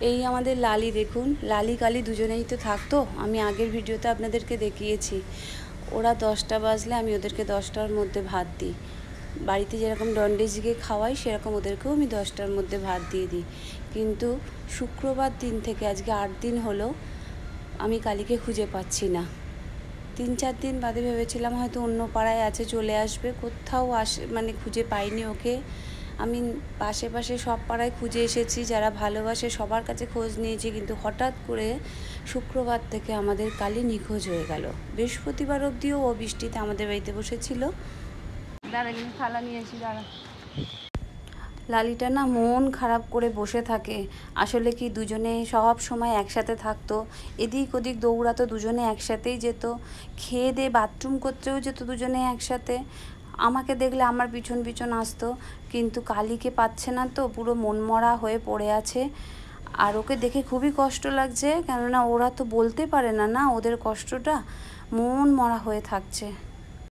এই আমাদের লালি দেখুন, লালি কালি দুজনেই তো থাকতো। আমি আগের ভিডিওতে আপনাদেরকে দেখিয়েছি। ওরা 10টা বাজলে আমি ওদেরকে 10টার মধ্যে ভাত দিই। বাড়িতে যেরকম ডন্ডেজিকে খাওয়াই সেরকম ওদেরকেও আমি 10টার মধ্যে ভাত দিয়ে দিই। কিন্তু শুক্রবার দিন থেকে আজকে 8 দিন হলো আমি কালীকে খুঁজে পাচ্ছি না। 3-4 দিন বাদে ভেবেছিলাম হয়তো অন্য পাড়ায় আছে, চলে আসবে, কোথাও মানে খুঁজে পাইনি ওকে। আমি পাশে সব পাড়ায় খুঁজে এসেছি, যারা ভালোবাসে সবার কাছে খোঁজ নিয়েছি, কিন্তু হঠাৎ করে শুক্রবার থেকে আমাদের কালী নিখোঁজ হয়ে গেল। বৃহস্পতিবার অবধিও ও বৃষ্টিতে আমাদের বাড়িতে বসেছিল। দাঁড়া, কিন্তু থালা নিয়েছি, দাঁড়া। লালিটা না মন খারাপ করে বসে থাকে। আসলে কি দুজনে সব সময় একসাথে থাকতো, এদিক ওদিক দৌড়াতো, দুজনে একসাথেই যেত, খেয়ে দিয়ে বাথরুম করতেও যেত দুজনে একসাথে। আমাকে দেখলে আমার পিছন পিছন আসতো, কিন্তু কালীকে পাচ্ছে না তো, পুরো মনমরা হয়ে পড়ে আছে। আর ওকে দেখে খুবই কষ্ট লাগছে, কেননা ওরা তো বলতে পারে না, ওদের কষ্টটা, মন মরা হয়ে থাকছে।